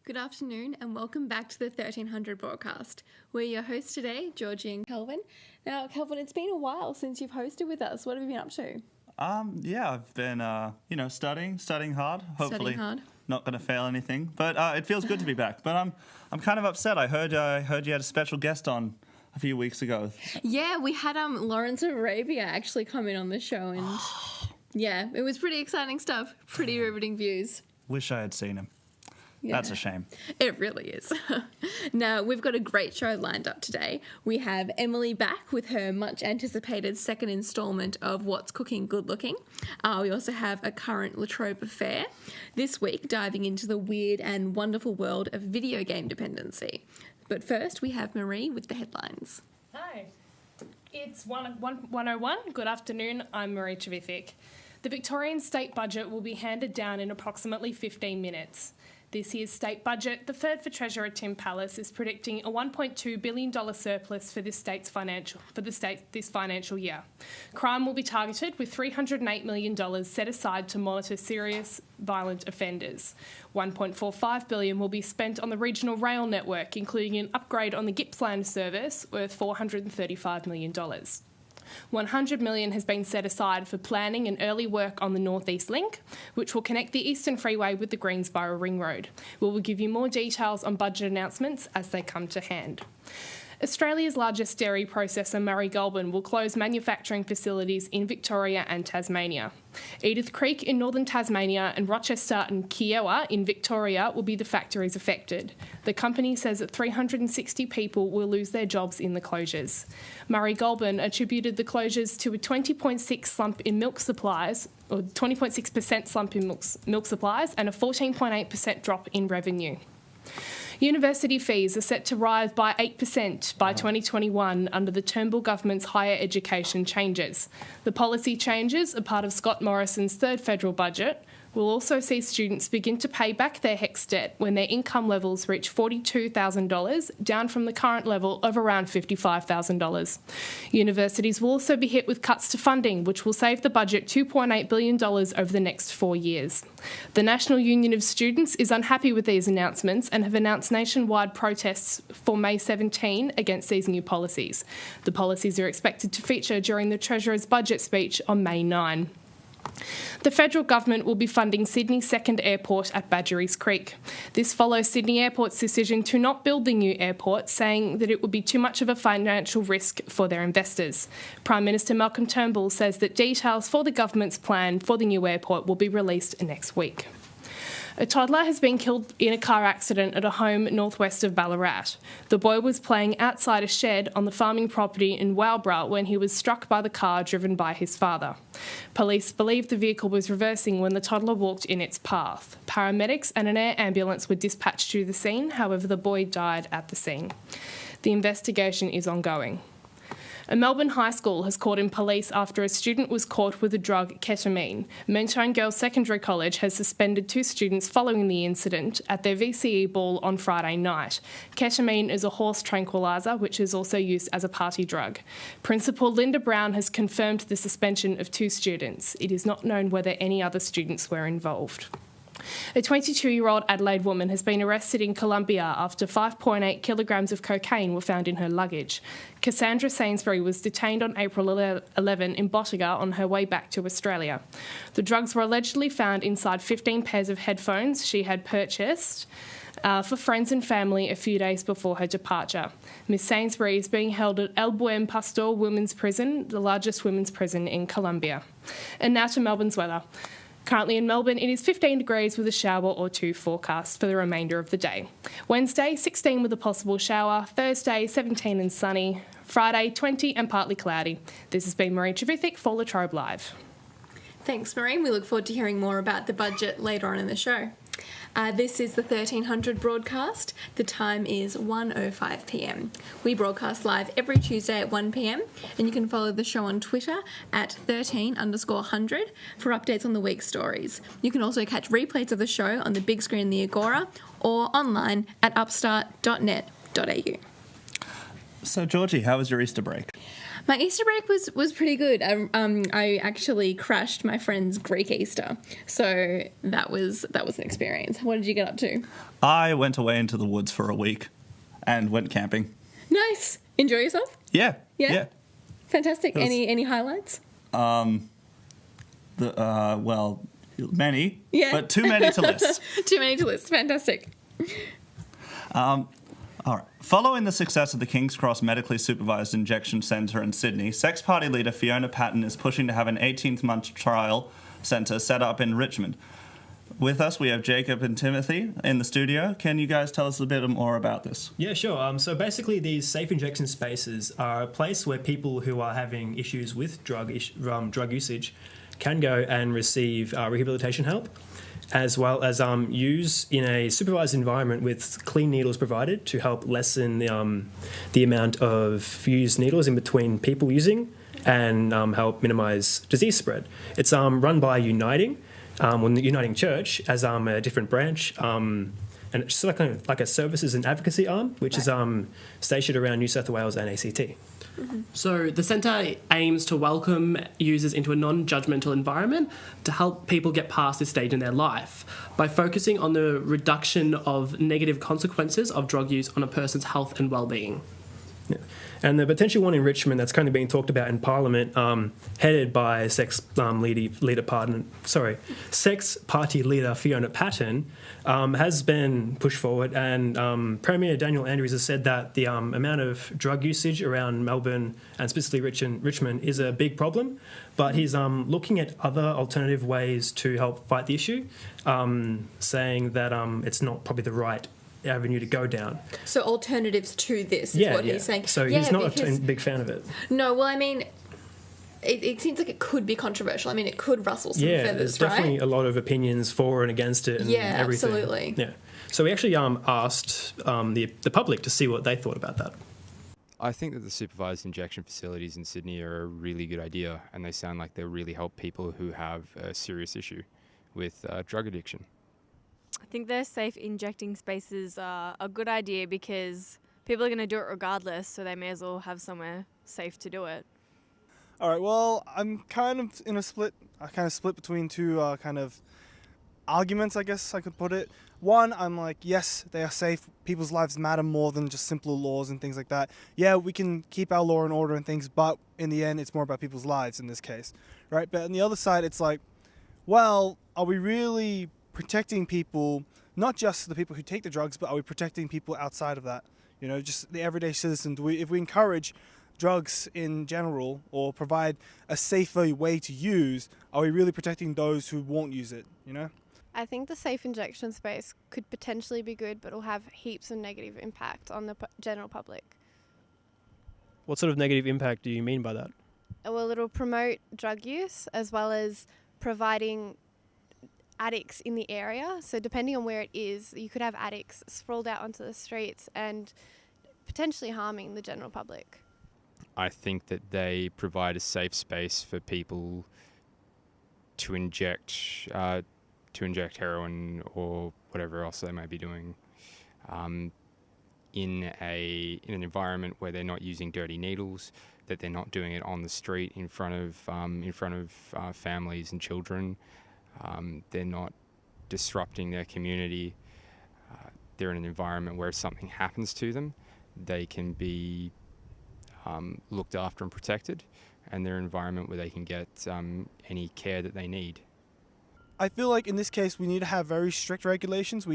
Good afternoon and welcome back to the 1300 broadcast. We're your hosts today, Georgie and Kelvin. Now, Kelvin, it's been a while since you've hosted with us. What have you been up to? I've been, studying hard. Hopefully, not going to fail anything. But it feels good to be back. But I'm kind of upset. I heard you had a special guest on a few weeks ago. Yeah, we had Lawrence of Arabia actually come in on the show, and yeah, it was pretty exciting stuff. Pretty riveting views. Wish I had seen him. Yeah. That's a shame. It really is. Now, we've got a great show lined up today. We have Emily back with her much-anticipated second instalment of What's Cooking Good Looking. We also have a current Latrobe affair. This week, diving into the weird and wonderful world of video game dependency. But first, we have Marie with the headlines. Hi. It's 101. Good afternoon. I'm Marie Trevithick. The Victorian state budget will be handed down in approximately 15 minutes. This year's state budget, the third for Treasurer Tim Pallas, is predicting a $1.2 billion surplus for this financial year. Crime will be targeted with $308 million set aside to monitor serious violent offenders. $1.45 billion will be spent on the regional rail network, including an upgrade on the Gippsland service worth $435 million. $100 million has been set aside for planning and early work on the North East Link, which will connect the Eastern Freeway with the Greensboro Ring Road. We will give you more details on budget announcements as they come to hand. Australia's largest dairy processor, Murray Goulburn, will close manufacturing facilities in Victoria and Tasmania. Edith Creek in northern Tasmania and Rochester and Kiewa in Victoria will be the factories affected. The company says that 360 people will lose their jobs in the closures. Murray Goulburn attributed the closures to a 20.6% slump in milk supplies and a 14.8% drop in revenue. University fees are set to rise by 8% by 2021 under the Turnbull government's higher education changes. The policy changes are part of Scott Morrison's third federal budget. We'll also see students begin to pay back their HECS debt when their income levels reach $42,000, down from the current level of around $55,000. Universities will also be hit with cuts to funding, which will save the budget $2.8 billion over the next 4 years. The National Union of Students is unhappy with these announcements and have announced nationwide protests for May 17 against these new policies. The policies are expected to feature during the Treasurer's budget speech on May 9. The federal government will be funding Sydney's second airport at Badgerys Creek. This follows Sydney Airport's decision to not build the new airport, saying that it would be too much of a financial risk for their investors. Prime Minister Malcolm Turnbull says that details for the government's plan for the new airport will be released next week. A toddler has been killed in a car accident at a home northwest of Ballarat. The boy was playing outside a shed on the farming property in Wowbra when he was struck by the car driven by his father. Police believe the vehicle was reversing when the toddler walked in its path. Paramedics and an air ambulance were dispatched to the scene, however the boy died at the scene. The investigation is ongoing. A Melbourne high school has called in police after a student was caught with the drug ketamine. Moonshine Girls Secondary College has suspended 2 students following the incident at their VCE ball on Friday night. Ketamine is a horse tranquilizer, which is also used as a party drug. Principal Linda Brown has confirmed the suspension of 2 students. It is not known whether any other students were involved. A 22-year-old Adelaide woman has been arrested in Colombia after 5.8 kilograms of cocaine were found in her luggage. Cassandra Sainsbury was detained on April 11 in Bottega on her way back to Australia. The drugs were allegedly found inside 15 pairs of headphones she had purchased for friends and family a few days before her departure. Ms Sainsbury is being held at El Buen Pastor Women's Prison, the largest women's prison in Colombia. And now to Melbourne's weather. Currently in Melbourne, it is 15 degrees with a shower or 2 forecast for the remainder of the day. Wednesday, 16 with a possible shower. Thursday, 17 and sunny. Friday, 20 and partly cloudy. This has been Marie Trevithick for Latrobe Live. Thanks, Marie. We look forward to hearing more about the budget later on in the show. This is the 1300 broadcast. The time is 1:05 p.m. We broadcast live every Tuesday at 1 p.m. and you can follow the show on Twitter at 13_100 for updates on the week's stories. You can also catch replays of the show on the big screen in the Agora or online at upstart.net.au. So, Georgie, how was your Easter break? My Easter break was pretty good. I actually crashed my friend's Greek Easter, so that was an experience. What did you get up to? I went away into the woods for a week and went camping. Nice. Enjoy yourself? Yeah. Fantastic. Any highlights? Many. Yeah. But too many to list. Too many to list. Fantastic. All right. Following the success of the King's Cross Medically Supervised Injection Centre in Sydney, Sex Party leader Fiona Patten is pushing to have an 18-month trial centre set up in Richmond. With us, we have Jacob and Timothy in the studio. Can you guys tell us a bit more about this? Yeah, sure. So basically, these safe injection spaces are a place where people who are having issues with drug usage can go and receive rehabilitation help, as well as use in a supervised environment with clean needles provided to help lessen the amount of used needles in between people using and help minimise disease spread. It's run by Uniting, the Uniting Church, as a different branch, and it's like a services and advocacy arm, which is stationed around New South Wales and ACT. So the centre aims to welcome users into a non-judgmental environment to help people get past this stage in their life by focusing on the reduction of negative consequences of drug use on a person's health and well-being. Yeah. And the potential one in Richmond that's currently being talked about in Parliament, headed by Sex Party leader Fiona Patten, has been pushed forward. And Premier Daniel Andrews has said that the amount of drug usage around Melbourne and specifically Richmond is a big problem. But he's looking at other alternative ways to help fight the issue, saying that it's not probably the right avenue to go down. So alternatives to this is what he's saying. So he's not a big fan of it. No, well, I mean, it seems like it could be controversial. I mean, it could rustle some feathers, there's definitely a lot of opinions for and against it and everything. Absolutely. Yeah. So we actually asked the public to see what they thought about that. I think that the supervised injection facilities in Sydney are a really good idea, and they sound like they'll really help people who have a serious issue with drug addiction. I think their safe injecting spaces are a good idea because people are going to do it regardless, so they may as well have somewhere safe to do it. All right, well, I'm kind of in a split. I kind of split between two kind of arguments, I guess I could put it. One, I'm like, yes, they are safe. People's lives matter more than just simple laws and things like that. Yeah, we can keep our law and order and things, but in the end, it's more about people's lives in this case, right? But on the other side, it's like, well, are we really protecting people, not just the people who take the drugs, but are we protecting people outside of that? You know, just the everyday citizen. If we encourage drugs in general or provide a safer way to use, are we really protecting those who won't use it, you know? I think the safe injection space could potentially be good, but will have heaps of negative impact on the general public. What sort of negative impact do you mean by that? Well, it'll promote drug use as well as providing addicts in the area. So depending on where it is, you could have addicts sprawled out onto the streets and potentially harming the general public. I think that they provide a safe space for people to inject heroin or whatever else they may be doing in an environment where they're not using dirty needles, that they're not doing it on the street in front of families and children. They're not disrupting their community. They're in an environment where if something happens to them, they can be looked after and protected, and they're an environment where they can get any care that they need. I feel like in this case we need to have very strict regulations.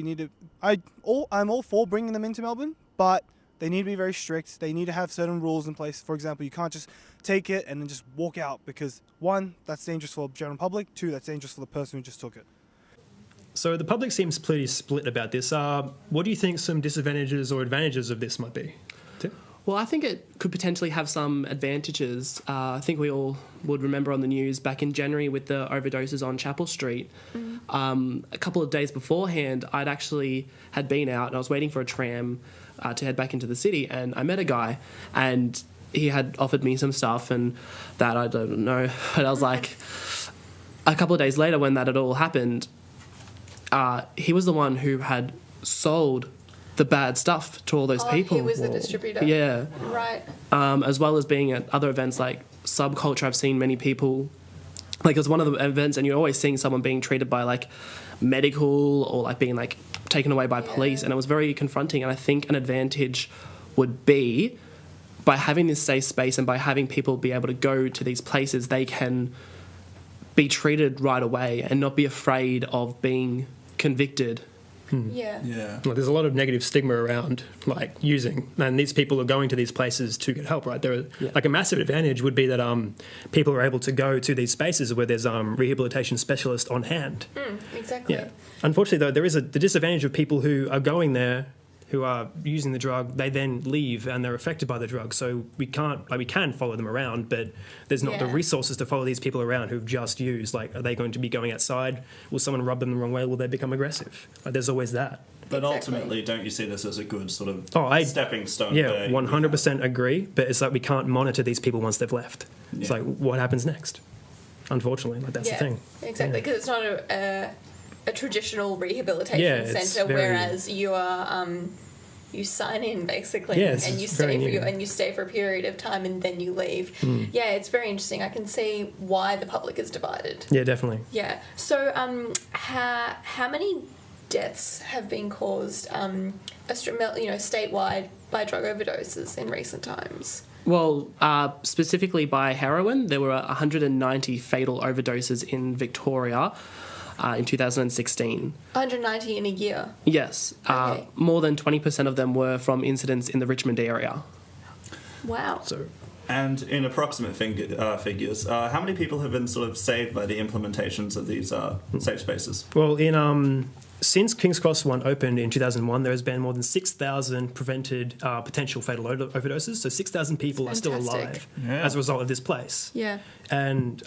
I'm all for bringing them into Melbourne, but they need to be very strict. They need to have certain rules in place. For example, you can't just take it and then just walk out because, one, that's dangerous for the general public. Two, that's dangerous for the person who just took it. So the public seems pretty split about this. What do you think some disadvantages or advantages of this might be? Tim? Well, I think it could potentially have some advantages. I think we all would remember on the news back in January with the overdoses on Chapel Street. A couple of days beforehand, I'd actually had been out and I was waiting for a tram to head back into the city, and I met a guy and he had offered me some stuff and that I don't know. But I was like, a couple of days later when that had all happened, he was the one who had sold the bad stuff to all those people. He was the distributor. Yeah. Right. As well as being at other events like Subculture, I've seen many people, like it was one of the events and you're always seeing someone being treated by like medical or like being like taken away by police, and it was very confronting. And I think an advantage would be by having this safe space and by having people be able to go to these places, they can be treated right away and not be afraid of being convicted. Yeah. Well, there's a lot of negative stigma around like using, and these people are going to these places to get help, right? Like a massive advantage would be that people are able to go to these spaces where there's rehabilitation specialists on hand. Exactly. Yeah. Unfortunately, though, there is the disadvantage of people who are going there, who are using the drug, they then leave and they're affected by the drug. So we can follow them around, but there's not the resources to follow these people around who've just used. Like, are they going to be going outside? Will someone rub them the wrong way? Will they become aggressive? Like, there's always that. But ultimately, don't you see this as a good sort of stepping stone? Yeah, 100% agree. But it's like we can't monitor these people once they've left. Yeah. It's like, what happens next? Unfortunately, like that's the thing. Exactly, because it's not a traditional rehabilitation centre, whereas you are you sign in basically and you stay for a period of time and then you leave. Yeah, it's very interesting. I can see why the public is divided. Yeah, definitely. Yeah. So how many deaths have been caused statewide by drug overdoses in recent times? Well, specifically by heroin, there were 190 fatal overdoses in Victoria in 2016. 190 in a year? Yes. Okay. More than 20% of them were from incidents in the Richmond area. Wow. And in approximate figures, how many people have been sort of saved by the implementations of these safe spaces? Well, since King's Cross 1 opened in 2001, there has been more than 6,000 prevented potential fatal overdoses. So 6,000 people are still alive as a result of this place. Yeah. And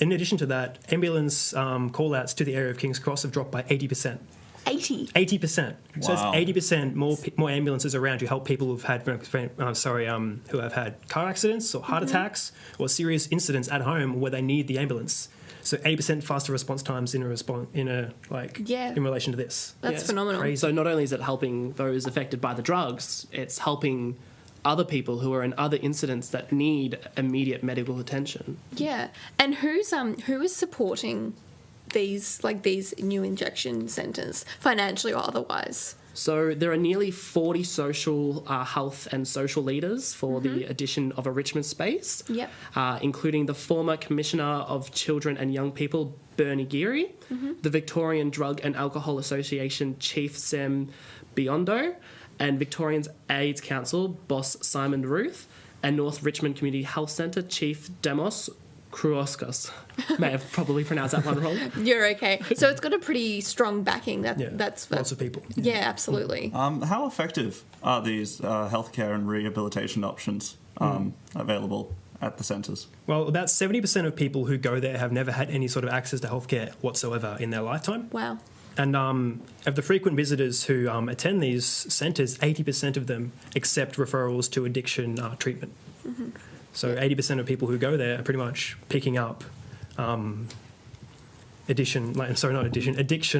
in addition to that, ambulance call-outs to the area of King's Cross have dropped by 80%. 80%. So it's 80% more ambulances around to help people who have had car accidents or heart attacks or serious incidents at home where they need the ambulance. So 80% faster response times in relation to this. That's phenomenal. Crazy. So not only is it helping those affected by the drugs, it's helping other people who are in other incidents that need immediate medical attention. Yeah. And who is supporting these new injection centres, financially or otherwise? So there are nearly 40 social health and social leaders for the addition of a Richmond space, including the former Commissioner of Children and Young People, Bernie Geary, the Victorian Drug and Alcohol Association Chief Sam Biondo, and Victorian AIDS Council Boss Simon Ruth, and North Richmond Community Health Centre Chief Demos Kruoskas. May have probably pronounced that one wrong. You're okay. So it's got a pretty strong backing. That's lots of people. Yeah, absolutely. How effective are these healthcare and rehabilitation options available at the centres? Well, about 70% of people who go there have never had any sort of access to healthcare whatsoever in their lifetime. Wow. And of the frequent visitors who attend these centres, 80% of them accept referrals to addiction treatment. So 80% of people who go there are pretty much picking up addiction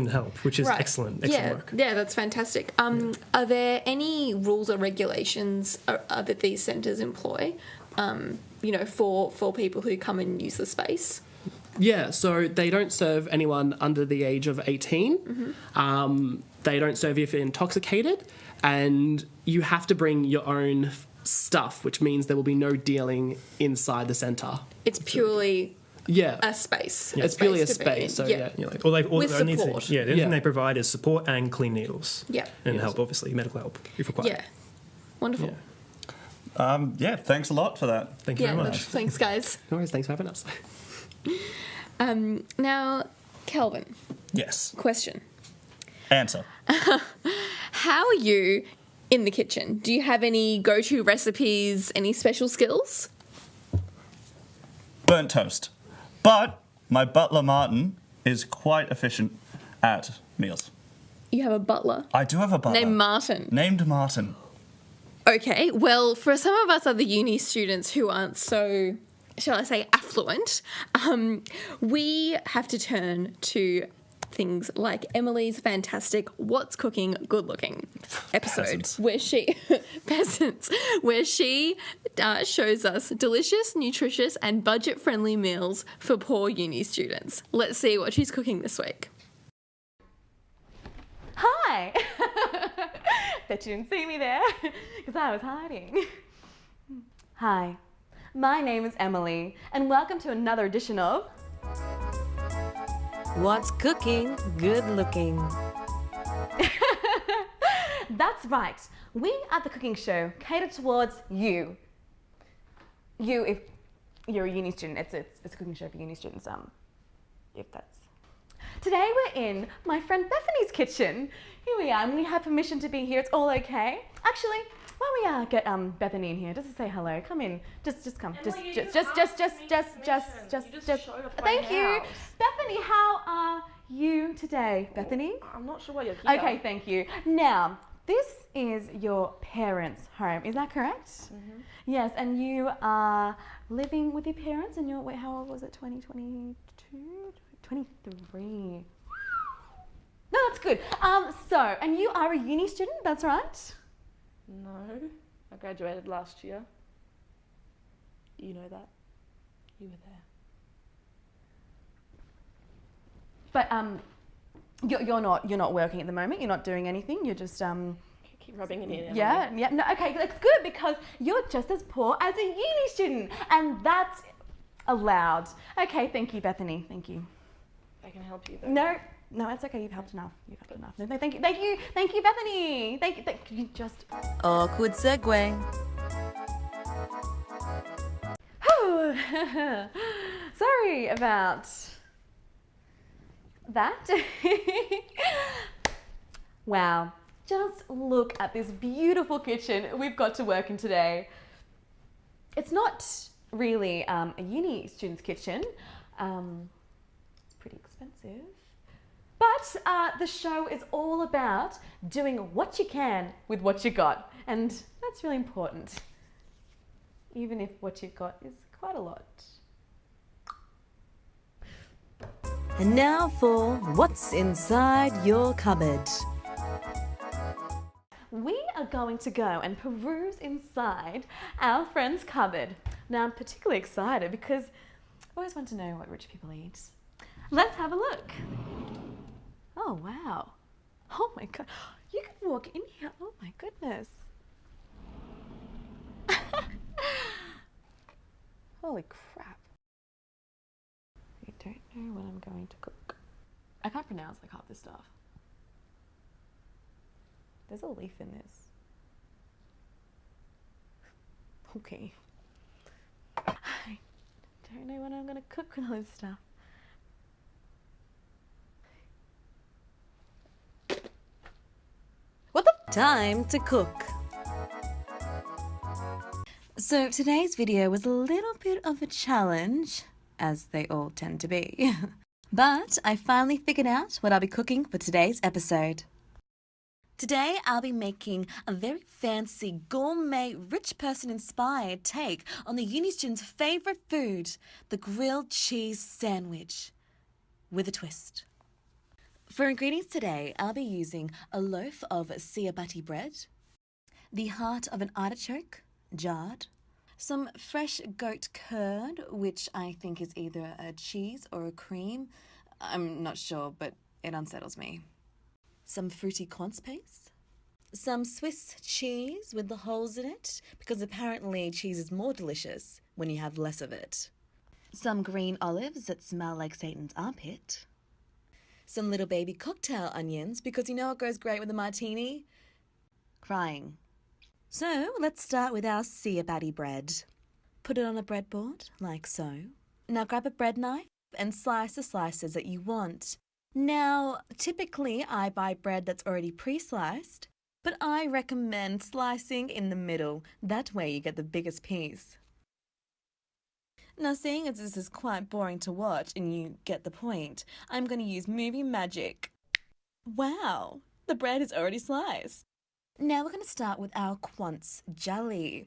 help, which is excellent work. Yeah, that's fantastic. Are there any rules or regulations that these centres employ, for people who come and use the space? Yeah, so they don't serve anyone under the age of 18. They don't serve you if you're intoxicated, and you have to bring your own stuff, which means there will be no dealing inside the centre. It's purely a space. Yeah. It's purely a space. So with support. The only thing they provide is support and clean needles. Yeah. And help, obviously, medical help if required. Yeah. Wonderful. Thanks a lot for that. Thank you very much. Thanks, guys. No worries, thanks for having us. Now, Kelvin. Yes. Question. Answer. How are you in the kitchen? Do you have any go-to recipes, any special skills? Burnt toast. But my butler, Martin, is quite efficient at meals. You have a butler? I do have a butler. Named Martin. Okay, well, for some of us other uni students who aren't so, shall I say, affluent, we have to turn to things like Emily's fantastic What's Cooking Good Looking episode Peasants. where she peasants where she shows us delicious, nutritious and budget-friendly meals for poor uni students. Let's see what she's cooking this week. Hi! Bet you didn't see me there because I was hiding. Hi, my name is Emily and welcome to another edition of What's Cooking Good Looking? That's right. We at the cooking show cater towards you. You, if you're a uni student, it's a cooking show for uni students. If that's. Today we're in my friend Bethany's kitchen. Here we are, and we have permission to be here. It's all okay. Actually, why don't we get Bethany in here just to say hello? Come in. Just come. Just. Thank you, Bethany. How are you today, Bethany? I'm not sure why you're here. Okay, thank you. Now, this is your parents' home. Is that correct? Mm-hmm. Yes, and you are living with your parents, and you're, wait, how old was it? 2022? 23. No, that's good. And you are a uni student, that's right? No, I graduated last year. You know that. You were there. But you're not working at the moment. You're not doing anything. You're just keep rubbing it in. Yeah. No, okay, that's good because you're just as poor as a uni student, and that's allowed. Okay, thank you, Bethany. Thank you. I can help you though. No, it's okay. You've helped enough. No, thank you, Bethany. Thank you. Just Awkward segue. sorry about that. Wow, just look at this beautiful kitchen we've got to work in today. It's not really a uni student's kitchen. It's pretty expensive. But the show is all about doing what you can with what you got. And that's really important. Even if what you've got is quite a lot. And now for What's Inside Your Cupboard. We are going to go and peruse inside our friend's cupboard. Now I'm particularly excited because I always want to know what rich people eat. Let's have a look. Oh, wow. Oh my God. You can walk in here. Oh my goodness. Holy crap. I don't know what I'm going to cook. I can't pronounce like half this stuff. There's a leaf in this. Okay. I don't know what I'm going to cook with all this stuff. Time to cook. So today's video was a little bit of a challenge, as they all tend to be. But I finally figured out what I'll be cooking for today's episode. Today I'll be making a very fancy, gourmet, rich person-inspired take on the uni student's favourite food, the grilled cheese sandwich, with a twist. For ingredients today, I'll be using a loaf of ciabatta bread, the heart of an artichoke, jarred, some fresh goat curd, which I think is either a cheese or a cream. I'm not sure, but it unsettles me. Some fruity corn paste, some Swiss cheese with the holes in it, because apparently cheese is more delicious when you have less of it. Some green olives that smell like Satan's armpit. Some little baby cocktail onions, because you know what goes great with a martini? Crying. So let's start with our ciabatta bread. Put it on a breadboard, like so. Now grab a bread knife and slice the slices that you want. Now, typically I buy bread that's already pre-sliced, but I recommend slicing in the middle. That way you get the biggest piece. Now, seeing as this is quite boring to watch and you get the point, I'm going to use movie magic. Wow, the bread is already sliced. Now we're going to start with our quince jelly.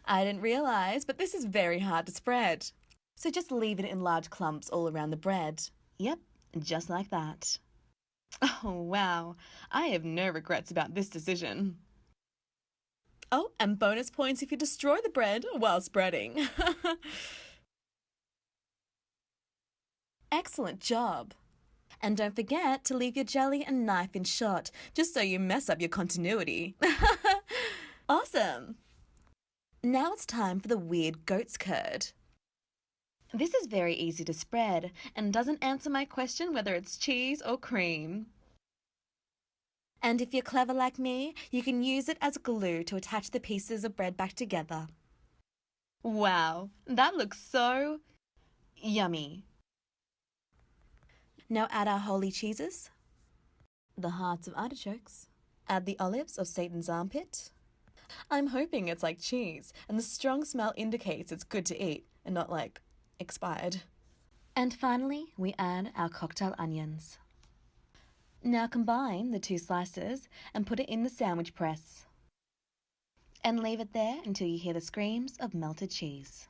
I didn't realise, but this is very hard to spread. So just leave it in large clumps all around the bread. Yep, just like that. Oh, wow. I have no regrets about this decision. Oh, and bonus points if you destroy the bread while spreading. Excellent job. And don't forget to leave your jelly and knife in shot, just so you mess up your continuity. Awesome. Now it's time for the weird goat's curd. This is very easy to spread and doesn't answer my question whether it's cheese or cream. And if you're clever like me, you can use it as glue to attach the pieces of bread back together. Wow, that looks so yummy. Now add our holy cheeses, the hearts of artichokes, add the olives of Satan's armpit. I'm hoping it's like cheese and the strong smell indicates it's good to eat and not like expired. And finally, we add our cocktail onions. Now combine the 2 slices and put it in the sandwich press. And leave it there until you hear the screams of melted cheese.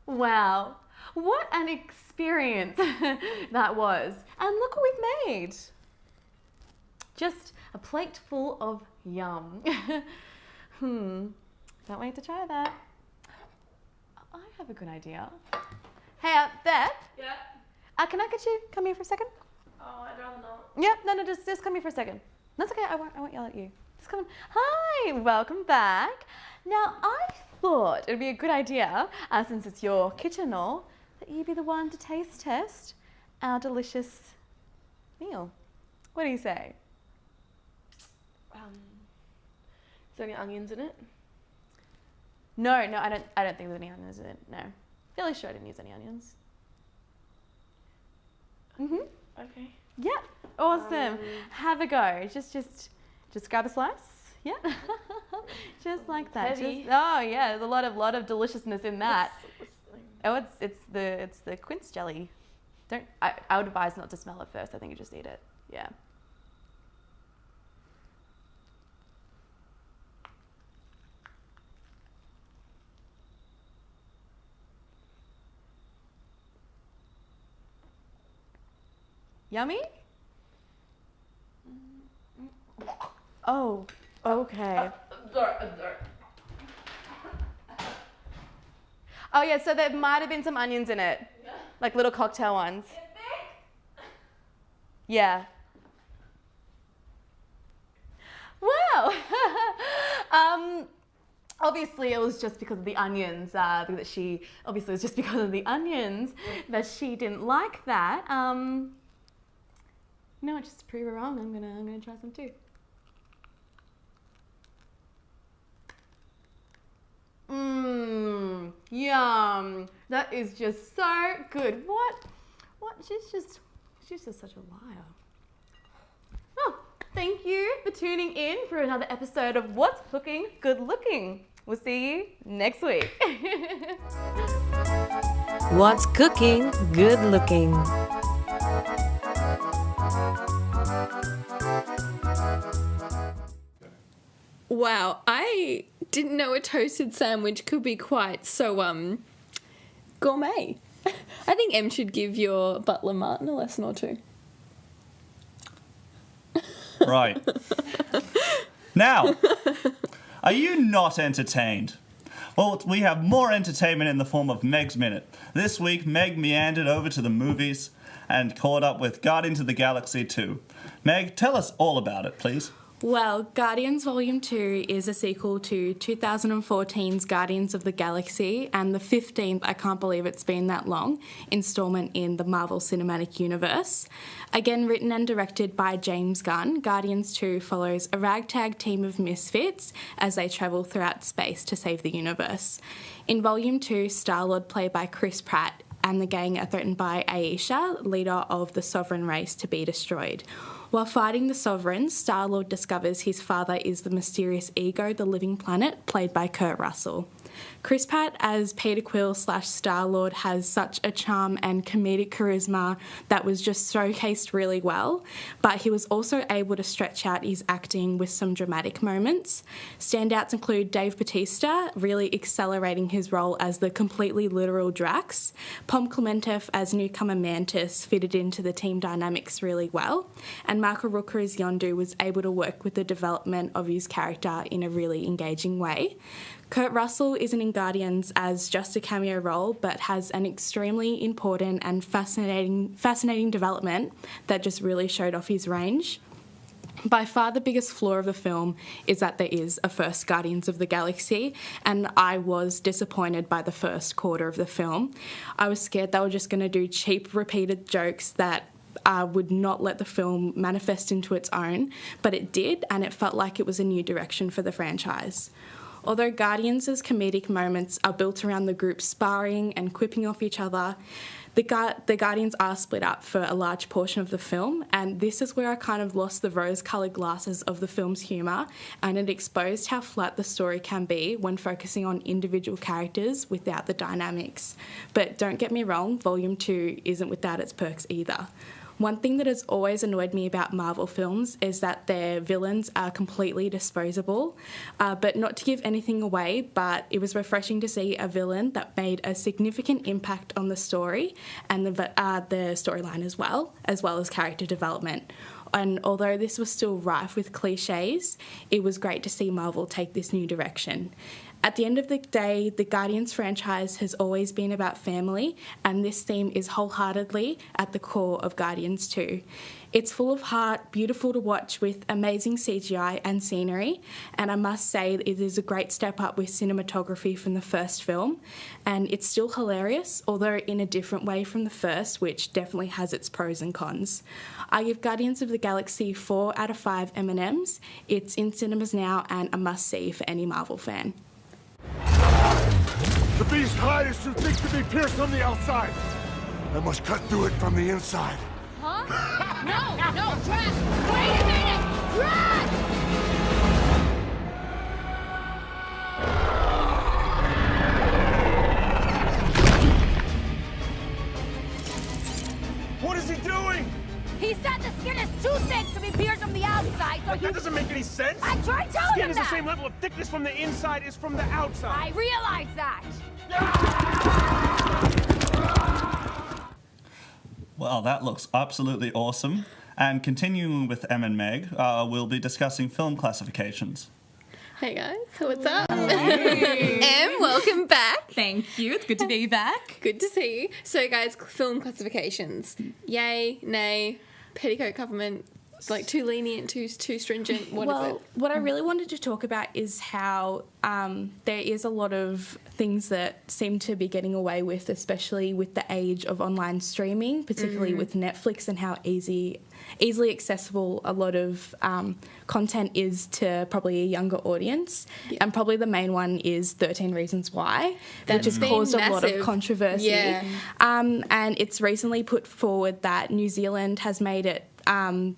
Wow, what an experience that was. And look what we've made. Just a plate full of yum. Can't wait to try that. I have a good idea. Hey, Beth? Yeah? Can I get you come here for a second? Oh, I'd rather not. Yeah, no, just come here for a second. That's okay, I won't yell at you. Just come in. Hi, welcome back. Now, I thought it would be a good idea, since it's your kitchen all, that you be the one to taste test our delicious meal. What do you say? Is there any onions in it? No, I don't think there's any onions in it, no. Fairly sure I didn't use any onions. Okay. Yeah, awesome. Have a go. Just grab a slice. Yeah, just like that. Oh yeah, there's a lot of deliciousness in that. Oh, it's the quince jelly. I would advise not to smell it first. I think you just eat it. Yeah. Yummy? Oh, okay. Oh yeah, so there might have been some onions in it. Yeah. Like little cocktail ones. Yeah. Wow. Obviously it was just because of the onions that she didn't like that. No, just to prove her wrong, I'm gonna try some too. Yum. That is just so good. What? She's just such a liar. Oh, thank you for tuning in for another episode of What's Cooking Good Looking. We'll see you next week. What's cooking good looking? Wow, I didn't know a toasted sandwich could be quite so gourmet. I think Em should give your butler Martin a lesson or two. Right. Now, are you not entertained? Well, we have more entertainment in the form of Meg's Minute. This week, Meg meandered over to the movies and caught up with Guardians of the Galaxy 2. Meg, tell us all about it, please. Well, Guardians Volume 2 is a sequel to 2014's Guardians of the Galaxy and the 15th, I can't believe it's been that long, instalment in the Marvel Cinematic Universe. Again, written and directed by James Gunn, Guardians 2 follows a ragtag team of misfits as they travel throughout space to save the universe. In Volume 2, Star-Lord, played by Chris Pratt, and the gang are threatened by Aisha, leader of the Sovereign race, to be destroyed. While fighting the Sovereigns, Star-Lord discovers his father is the mysterious Ego, the Living Planet, played by Kurt Russell. Chris Pratt as Peter Quill / Star-Lord has such a charm and comedic charisma that was just showcased really well, but he was also able to stretch out his acting with some dramatic moments. Standouts include Dave Bautista really accelerating his role as the completely literal Drax. Pom Klementieff as newcomer Mantis fitted into the team dynamics really well, and Marco Rooker as Yondu was able to work with the development of his character in a really engaging way. Kurt Russell isn't in Guardians as just a cameo role, but has an extremely important and fascinating development that just really showed off his range. By far the biggest flaw of the film is that there is a first Guardians of the Galaxy, and I was disappointed by the first quarter of the film. I was scared they were just going to do cheap, repeated jokes that would not let the film manifest into its own, but it did, and it felt like it was a new direction for the franchise. Although Guardians' comedic moments are built around the group sparring and quipping off each other, the Guardians are split up for a large portion of the film, and this is where I kind of lost the rose-coloured glasses of the film's humour, and it exposed how flat the story can be when focusing on individual characters without the dynamics. But don't get me wrong, Volume 2 isn't without its perks either. One thing that has always annoyed me about Marvel films is that their villains are completely disposable. But not to give anything away, but it was refreshing to see a villain that made a significant impact on the story and the storyline as well as character development. And although this was still rife with cliches, it was great to see Marvel take this new direction. At the end of the day, the Guardians franchise has always been about family, and this theme is wholeheartedly at the core of Guardians 2. It's full of heart, beautiful to watch with amazing CGI and scenery, and I must say it is a great step up with cinematography from the first film, and it's still hilarious, although in a different way from the first, which definitely has its pros and cons. I give Guardians of the Galaxy 4 out of 5 M&Ms. It's in cinemas now and a must-see for any Marvel fan. The beast's hide is too thick to be pierced from the outside. I must cut through it from the inside. Huh? No, Drax! Wait a minute! Drax! What is he doing? He said the skin is too thick to be pierced from the outside, so That doesn't make any sense. I tried telling Skin him is that! the same level of thickness from the inside as from the outside. I realize that! Well, that looks absolutely awesome. And continuing with Em and Meg, we'll be discussing film classifications. Hey guys, what's up? Em, welcome back. Thank you. It's good to be back. Good to see you. So guys, film classifications. Yay, nay, petticoat government, like too lenient, too stringent, what is it? What I really wanted to talk about is how there is a lot of things that seem to be getting away with, especially with the age of online streaming, particularly with Netflix, and how easily accessible a lot of content is to probably a younger audience. Yeah. And probably the main one is 13 Reasons Why, which has caused a lot of controversy. Yeah. And it's recently put forward that New Zealand has made it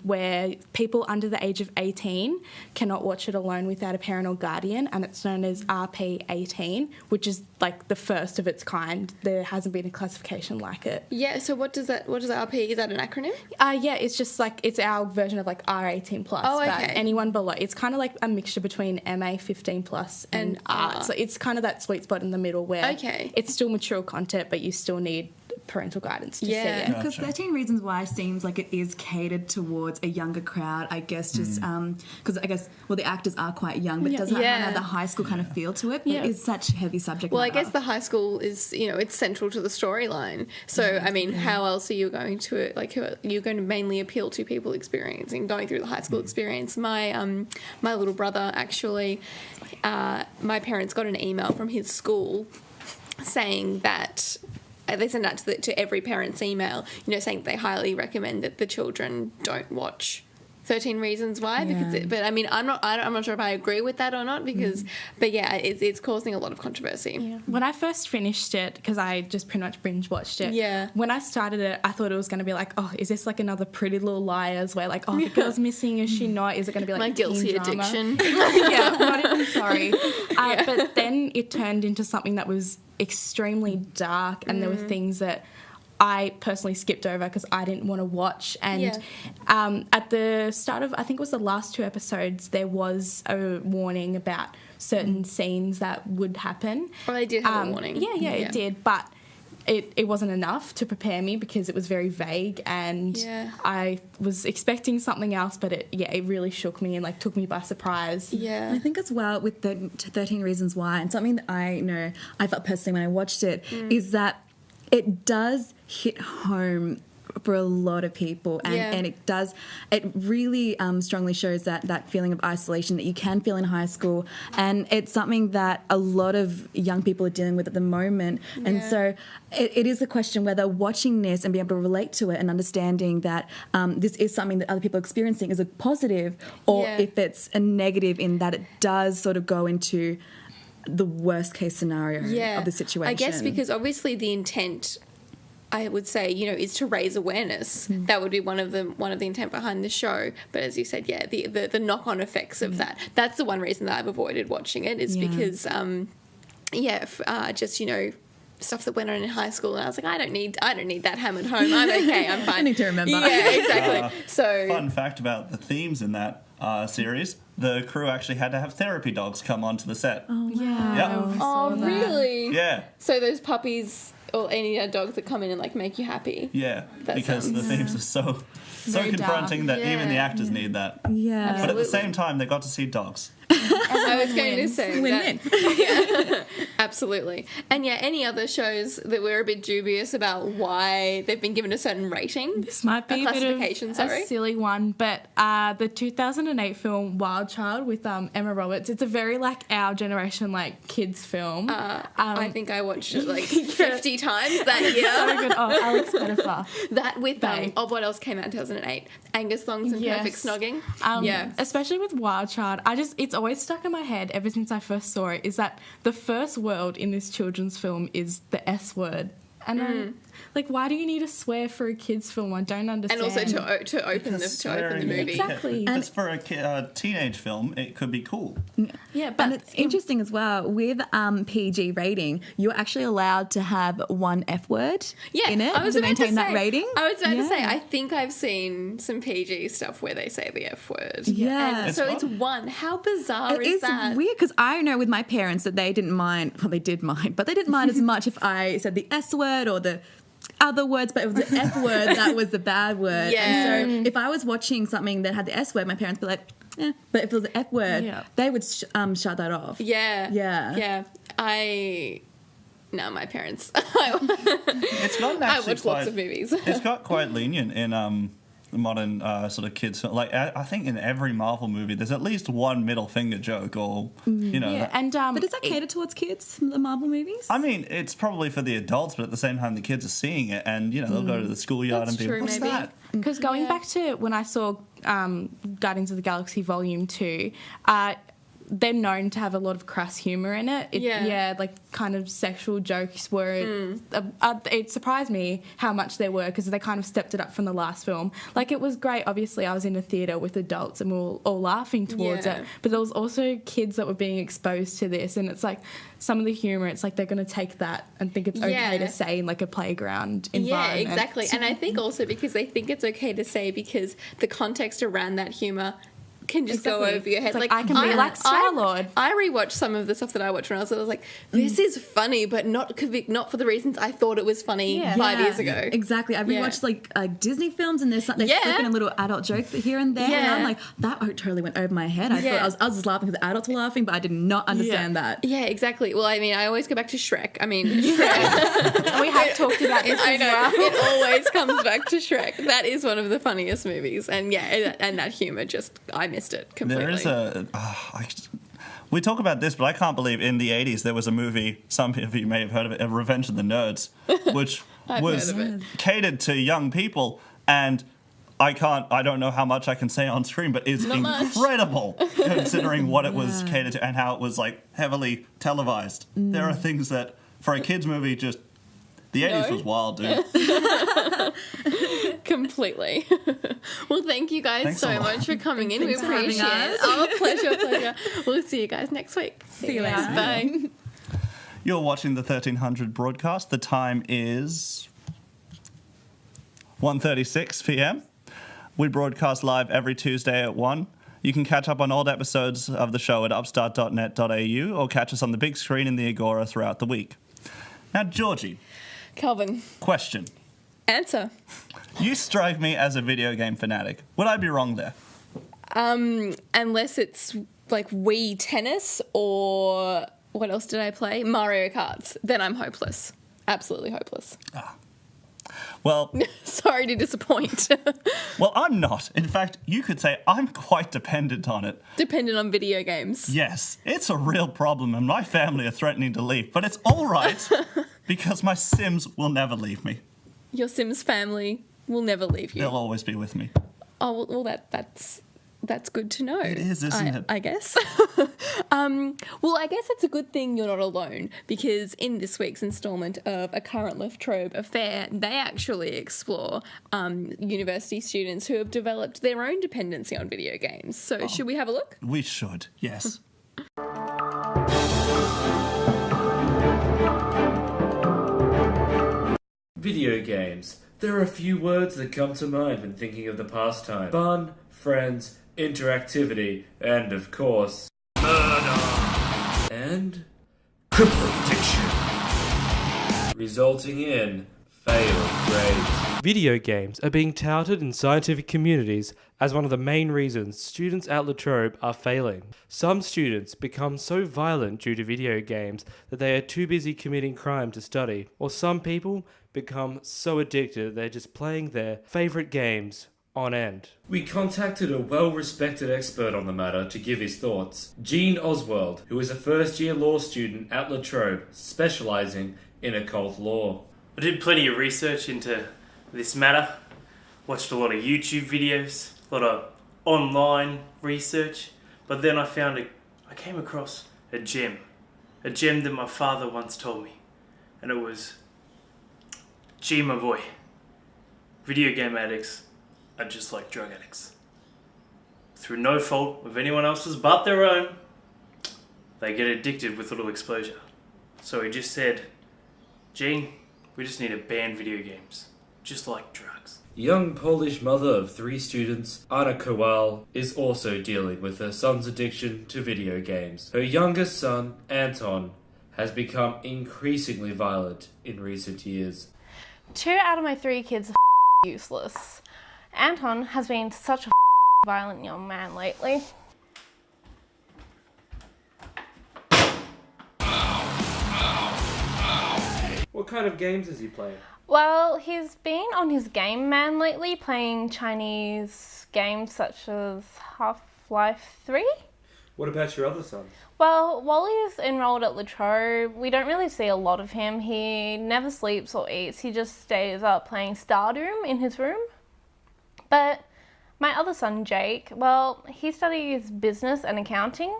where people under the age of 18 cannot watch it alone without a parent or guardian, and it's known as RP18, which is like the first of its kind. There hasn't been a classification like it. Yeah, so what does RP, is that an acronym? Yeah, it's just like, it's our version of like R18+. Oh, okay. But anyone below. It's kind of like a mixture between MA 15+ and R. So it's kind of that sweet spot in the middle where it's still mature content, but you still need parental guidance to Yeah. see it. Because 13 Reasons Why seems like it is catered towards a younger crowd, I guess, just because I guess, well, the actors are quite young, but it does have the high school kind of feel to it, but it is such a heavy subject Well, matter. I guess the high school is, it's central to the storyline. So, I mean, how else are you going to, you're going to mainly appeal to people experiencing, going through the high school experience. My little brother, actually, my parents got an email from his school saying that they send that to every parent's email, saying they highly recommend that the children don't watch 13 Reasons Why. But I mean, I'm not sure if I agree with that or not because, but yeah, it's causing a lot of controversy. Yeah. When I first finished it, because I just pretty much binge watched it. Yeah. When I started it, I thought it was going to be like, oh, is this like another Pretty Little Liars where like, oh, the girl's missing, is she not? Is it going to be like my guilty teen drama? addiction? Yeah, not even sorry. But then it turned into something that was extremely dark, and there were things that I personally skipped over because I didn't want to watch. And at the start of, I think it was the last 2 episodes, there was a warning about certain scenes that would happen. Well, they did have a warning. Yeah, it did. But it wasn't enough to prepare me because it was very vague, and I was expecting something else, but it really shook me and like took me by surprise. Yeah. And I think as well with the 13 Reasons Why, and something that I know I felt personally when I watched it, is that it does hit home for a lot of people, and it really strongly shows that feeling of isolation that you can feel in high school, and it's something that a lot of young people are dealing with at the moment. And so it is a question whether watching this and being able to relate to it and understanding that this is something that other people are experiencing is a positive, or if it's a negative in that it does sort of go into the worst case scenario of the situation. I guess because obviously the intent, I would say, is to raise awareness. That would be one of the intent behind the show. But as you said, the knock-on effects of that. That's the one reason that I've avoided watching it is because, stuff that went on in high school, and I was like, I don't need that hammered home. I'm okay. I'm fine. I need to remember. Yeah, exactly. Fun fact about the themes in that series: the crew actually had to have therapy dogs come onto the set. Oh wow! Yep. Oh really? Yeah. So those puppies or any dogs that come in and like make you happy. Yeah, because the themes are so confronting that even the actors need that. Yeah. But at the same time, they got to see dogs. I was going to say win-win. Absolutely. And any other shows that we're a bit dubious about why they've been given a certain rating? This might be a bit of a silly one, but the 2008 film Wild Child with Emma Roberts, it's a very like our generation kids film. I think I watched it 50 times that year. So good. Oh, Alex Pettifer. That with what else came out in 2008? Angus Thongs and Perfect Snogging. Especially with Wild Child, it's always stuck in my head ever since I first saw it, is that the first word in this children's film is the S word. And I'm like, why do you need to swear for a kids' film? I don't understand. And also to open the movie. Exactly. Because for a teenage film, it could be cool. Yeah, but and it's interesting as well, with PG rating, you're actually allowed to have one F word in it to maintain that rating. I was about to say, I think I've seen some PG stuff where they say the F word. Yeah. And it's one. How bizarre is that? It's weird, because I know with my parents that they didn't mind, well, they did mind, but they didn't mind as much if I said the S word or the other words, but it was the F word that was the bad word. Yeah. And so if I was watching something that had the S word, my parents would be like, but if it was the F word, they would shut that off. Yeah. No, my parents. It's gotten I watch lots of movies. It's got quite lenient in modern sort of kids. Like I think in every Marvel movie, there's at least one middle finger joke, or but is that catered towards kids? The Marvel movies? I mean, it's probably for the adults, but at the same time, the kids are seeing it, and they'll go to the schoolyard and be like, "What's that?" Because going back to when I saw Guardians of the Galaxy Volume 2, they're known to have a lot of crass humour in it. Like kind of sexual jokes were... it surprised me how much there were, because they kind of stepped it up from the last film. Like, it was great. Obviously, I was in a theatre with adults and we were all laughing towards it. But there was also kids that were being exposed to this, and it's like some of the humour, it's like they're going to take that and think it's okay to say in like a playground environment. Yeah, exactly. And I think also because they think it's okay to say because the context around that humour can just go over your head. It's like, I can be like Star-Lord. I rewatched some of the stuff that I watched when I was little. I was like, this is funny, but not for the reasons I thought it was funny 5 years ago. Exactly. I've rewatched like Disney films, and they slip in a little adult joke here and there, and I'm like, that totally went over my head. I thought I was just laughing because the adults were laughing, but I did not understand that. Yeah, exactly. Well, I mean, I always go back to Shrek. I mean, Shrek. We have talked about this as well. It always comes back to Shrek. That is one of the funniest movies, and that humour I missed it completely. There is we talk about this, but I can't believe in the 80s there was a movie, some of you may have heard of it, Revenge of the Nerds, which was catered to young people, and I don't know how much I can say on stream, but it's incredible considering what it was catered to and how it was like heavily televised. There are things that, for a kids movie, just the 80s was wild, dude. Completely. Well, thank you guys so much for coming in. We appreciate it. Oh, pleasure. We'll see you guys next week. See you later. Bye. You're watching the 1300 broadcast. The time is 1:36 p.m. We broadcast live every Tuesday at 1. You can catch up on old episodes of the show at upstart.net.au or catch us on the big screen in the Agora throughout the week. Now, Georgie. Calvin. Question. Answer. You strike me as a video game fanatic. Would I be wrong there? Unless it's like Wii Tennis or what else did I play? Mario Karts. Then I'm hopeless. Absolutely hopeless. Well... Sorry to disappoint. Well, I'm not. In fact, you could say I'm quite dependent on it. Dependent on video games. Yes, it's a real problem and my family are threatening to leave. But it's all right because my Sims will never leave me. Your Sims family will never leave you. They'll always be with me. Oh, well, that's good to know. It is, isn't it? I guess. Well, I guess it's a good thing you're not alone, because in this week's instalment of A Current La Trobe Affair, they actually explore university students who have developed their own dependency on video games. So should we have a look? We should, yes. Video games. There are a few words that come to mind when thinking of the pastime. Fun, friends, interactivity, and of course, murder. And crippling addiction. Resulting in failed grades. Video games are being touted in scientific communities as one of the main reasons students at La Trobe are failing. Some students become so violent due to video games that they are too busy committing crime to study, or some people become so addicted they're just playing their favourite games on end. We contacted a well-respected expert on the matter to give his thoughts. Gene Oswald, who is a first-year law student at La Trobe, specialising in occult law. I did plenty of research into this matter, watched a lot of YouTube videos, a lot of online research, but then I came across a gem that my father once told me, and it was, gee, my boy, video game addicts are just like drug addicts. Through no fault of anyone else's but their own, they get addicted with a little exposure. So he just said, Gene, we just need to ban video games, just like drugs. Young Polish mother of 3 students, Anna Kowal, is also dealing with her son's addiction to video games. Her youngest son, Anton, has become increasingly violent in recent years. 2 out of my 3 kids are useless. Anton has been such a violent young man lately. What kind of games has he played? Well, he's been on his game man lately, playing Chinese games such as Half-Life 3. What about your other son? Well, while he's enrolled at La Trobe, we don't really see a lot of him. He never sleeps or eats. He just stays up playing Stardoom in his room. But my other son, Jake, well, he studies business and accounting,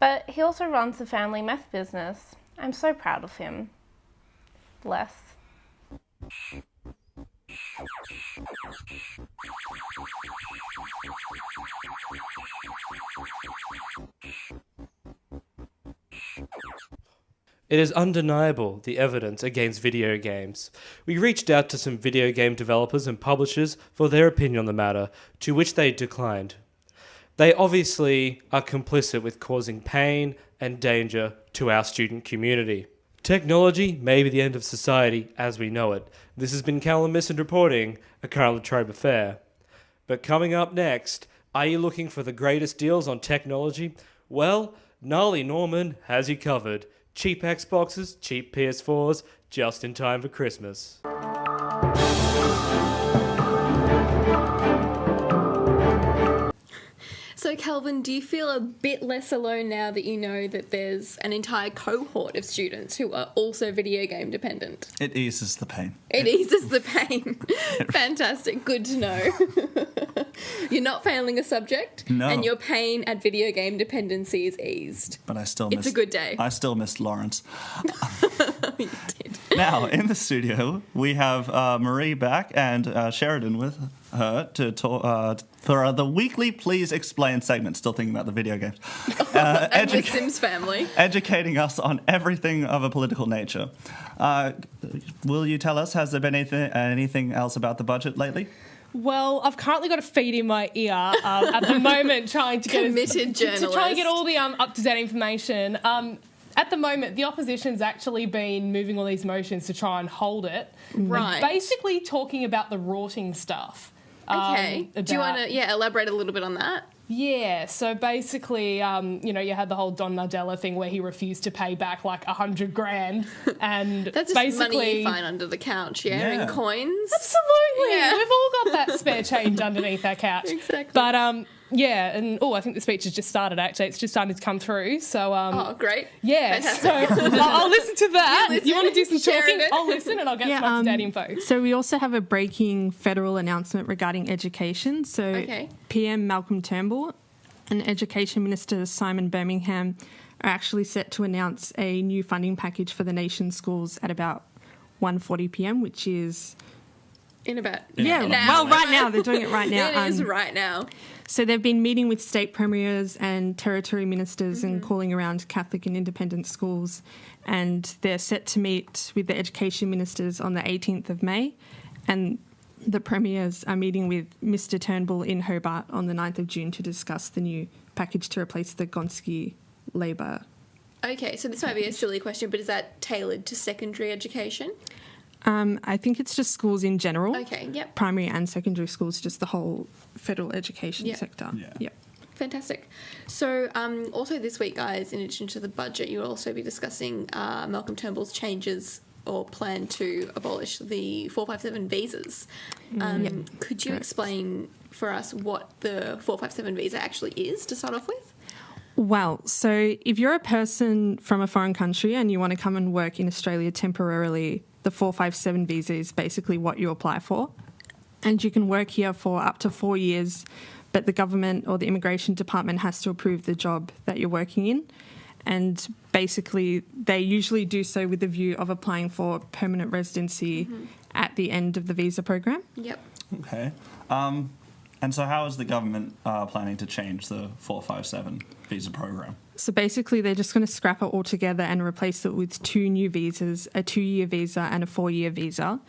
but he also runs the family meth business. I'm so proud of him. Bless. It is undeniable, the evidence against video games. We reached out to some video game developers and publishers for their opinion on the matter, to which they declined. They obviously are complicit with causing pain and danger to our student community. Technology may be the end of society as we know it. This has been Callum Missand reporting, a current Latrobe affair. But coming up next, are you looking for the greatest deals on technology? Well, Gnarly Norman has you covered. Cheap Xboxes, cheap PS4s, just in time for Christmas. So, Calvin, do you feel a bit less alone now that you know that there's an entire cohort of students who are also video game dependent? It eases the pain. It eases the pain. Fantastic. Good to know. You're not failing a subject, No. and your pain at video game dependency is eased. But I still It's a good day. I still missed Lawrence. You did. Now, in the studio, we have Marie back and Sheridan with her to talk for the weekly Please Explain segment. Still thinking about the video games. And the Sims family. Educating us on everything of a political nature. Will you tell us, has there been anything else about the budget lately? Well, I've currently got a feed in my ear at the moment, trying to get Committed to try and get journalist. all the up-to-date information. At the moment, the opposition's actually been moving all these motions to try and hold it. Right. And basically talking about the rorting stuff. Okay. Do you about- want to elaborate a little bit on that? Yeah, so basically, you had the whole Don Nardella thing where he refused to pay back like $100,000, and That's just basically money you find under the couch, in coins. Absolutely, Yeah. we've all got that spare change underneath our couch. Exactly. But I think the speech has just started. Actually, it's just starting to come through. So oh, great! Yeah, Fantastic. so I'll listen to that. You You want to do some Sheridan. talking? I'll listen and I'll get some up-to-date info. So we also have a breaking federal announcement regarding education. So Okay. PM Malcolm Turnbull and Education Minister Simon Birmingham are actually set to announce a new funding package for the nation's schools at about 1:40 p.m, which is... In about right now. They're doing it right now. It is right now. So they've been meeting with state premiers and territory ministers and calling around Catholic and independent schools, and they're set to meet with the education ministers on the 18th of May, and the premiers are meeting with Mr Turnbull in Hobart on the 9th of June to discuss the new package to replace the Gonski Labor. Okay, so this might be a silly question, but is that tailored to secondary education? I think it's just schools in general. Okay, yep. Primary and secondary schools, just the whole federal education sector. Yep. Fantastic. So also this week, guys, in addition to the budget, you'll also be discussing Malcolm Turnbull's changes or plan to abolish the 457 visas. Could you explain for us what the 457 visa actually is to start off with? Well, so if you're a person from a foreign country and you want to come and work in Australia temporarily, the 457 visa is basically what you apply for. And you can work here for up to 4 years, but the government or the immigration department has to approve the job that you're working in. And basically, they usually do so with the view of applying for permanent residency at the end of the visa program. Yep. Okay. And so how is the government planning to change the 457 visa program? So basically, they're just going to scrap it all together and replace it with 2 new visas, a 2-year visa and a 4-year visa.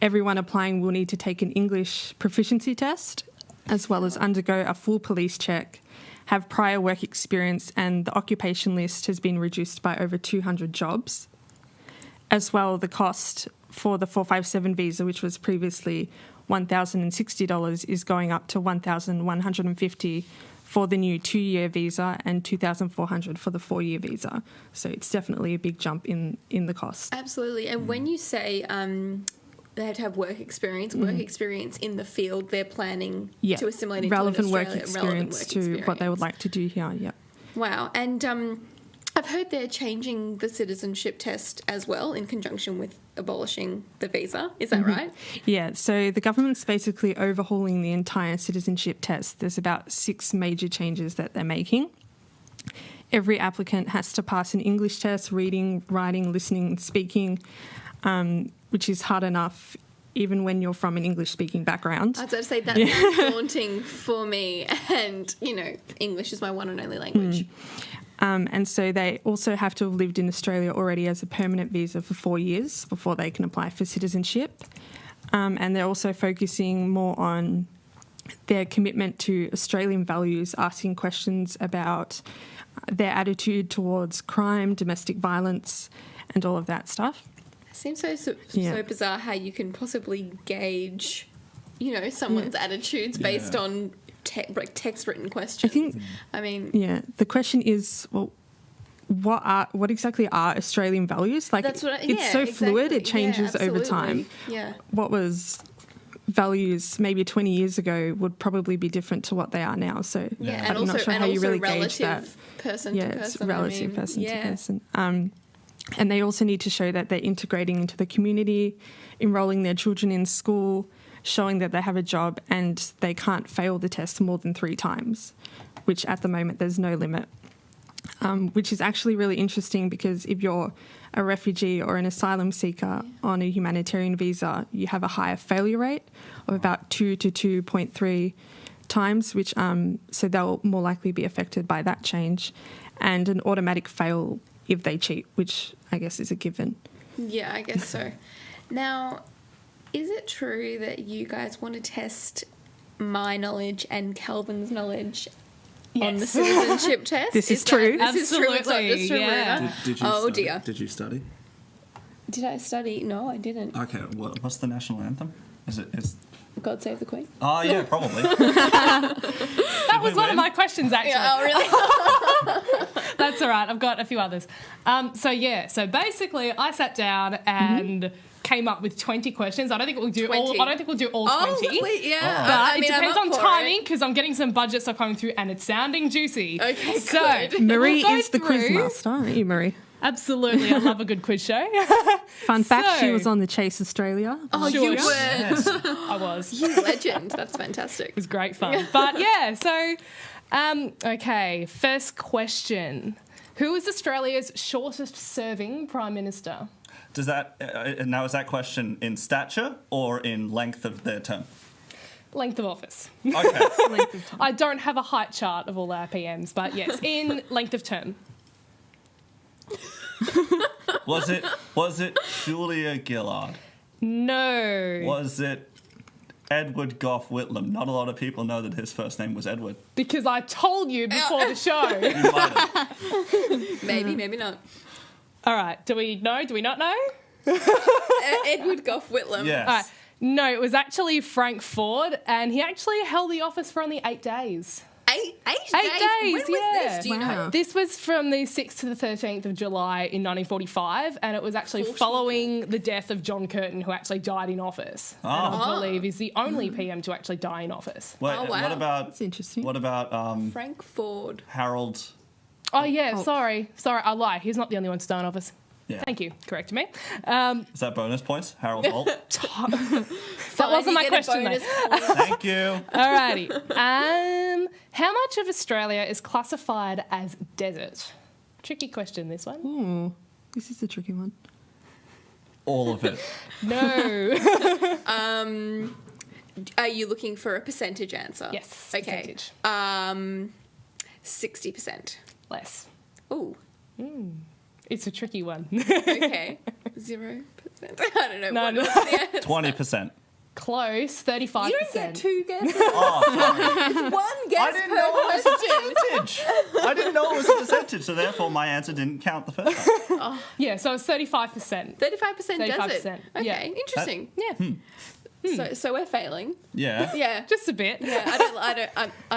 Everyone applying will need to take an English proficiency test, as well as undergo a full police check, have prior work experience, and the occupation list has been reduced by over 200 jobs. As well, the cost for the 457 visa, which was previously $1,060, is going up to $1,150 for the new 2-year visa and $2,400 for the 4-year visa. So it's definitely a big jump in the cost. Absolutely. And when you say they have to have work experience in the field they're planning to assimilate into relevant work Australia, experience to what they would like to do here, yeah. Wow. And I've heard they're changing the citizenship test as well in conjunction with abolishing the visa. Is that right? Yeah, so the government's basically overhauling the entire citizenship test. There's about 6 major changes that they're making. Every applicant has to pass an English test, reading, writing, listening, speaking, which is hard enough even when you're from an English-speaking background. I was going to say that's daunting for me, and, English is my one and only language. And so they also have to have lived in Australia already as a permanent visa for 4 years before they can apply for citizenship. And they're also focusing more on their commitment to Australian values, asking questions about their attitude towards crime, domestic violence, and all of that stuff. It seems so Yeah. bizarre how you can possibly gauge, someone's attitudes based on text written questions. I mean, the question is, well, what exactly are Australian values? Like, That's what it's so fluid; exactly. it changes Yeah, over absolutely. time. Yeah. What was values maybe 20 years ago would probably be different to what they are now. So Yeah, I'm and not sure how you really gauge that. relative person to person. It's relative person yeah. to person. And they also need to show that they're integrating into the community, enrolling their children in school, showing that they have a job, and they can't fail the test more than 3 times, which at the moment there's no limit. Which is actually really interesting because if you're a refugee or an asylum seeker on a humanitarian visa, you have a higher failure rate of about 2 to 2.3 times, which so they'll more likely be affected by that change, and an automatic fail if they cheat, which I guess is a given. Yeah, I guess so. Now, is it true that you guys want to test my knowledge and Kelvin's knowledge on the citizenship test? This is true. This is true. It's not just a rumour. Did you Oh study? dear. Did you study? Did I study? No, I didn't. Okay, what's the national anthem? Is God Save the Queen. Oh yeah, probably. That was one of my questions, actually. Yeah, oh, really? That's all right. I've got a few others. So basically, I sat down and came up with 20 questions. I don't think we'll do all 20. Yeah. But I it mean, depends I'm on up for timing because I'm getting some budget stuff coming through and it's sounding juicy. Okay, so good. Marie we'll go is the quiz through. master, aren't you, Marie? Absolutely. I love a good quiz show. Fun fact, she So- was on the Chase Australia. Oh, Sure. you were. I was. You legend. That's fantastic. It was great fun. But yeah, so, okay, first question. Who is Australia's shortest serving Prime Minister? Does that now is that question in stature or in length of their term? Length of office. Okay. I don't have a height chart of all our PMs, but yes, in length of term. Was it Julia Gillard? No. Was it Edward Gough Whitlam? Not a lot of people know that his first name was Edward. Because I told you before the show. You might have. Maybe, maybe not. All right, do we know? Do we not know? Edward Gough Whitlam. Yes. All right. No, it was actually Frank Ford, and he actually held the office for only 8 days. 8 days? When was yeah. this? Do you know? This was from the 6th to the 13th of July in 1945, and it was actually following the death of John Curtin, who actually died in office. And I believe is the only PM to actually die in office. Wait, Oh, wow. what about That's interesting. what about Frank Ford. Harold? Oh, yeah, sorry, I lied. He's not the only one to die in office. Yeah. Thank you, correcting me. Is that bonus points? Harold Holt. That wasn't my question, though. Thank you. Alrighty. How much of Australia is classified as desert? Tricky question, this one. Ooh, this is a tricky one. All of it. No. Are you looking for a percentage answer? Yes. Okay. Percentage. 60%. Less. Ooh. It's a tricky one. Okay. 0%. I don't know. No, What no. was the answer? 20%. Close. 35%. You don't get 2 guesses. Oh, sorry. It's 1 guess I didn't know per it was a question. percentage. I didn't know it was a percentage, so therefore my answer didn't count the first time. Yeah, so it's 35%. 35% does it. 35%, Okay, yeah. interesting. Yeah. So we're failing. Yeah. Yeah. Just a bit. Yeah, I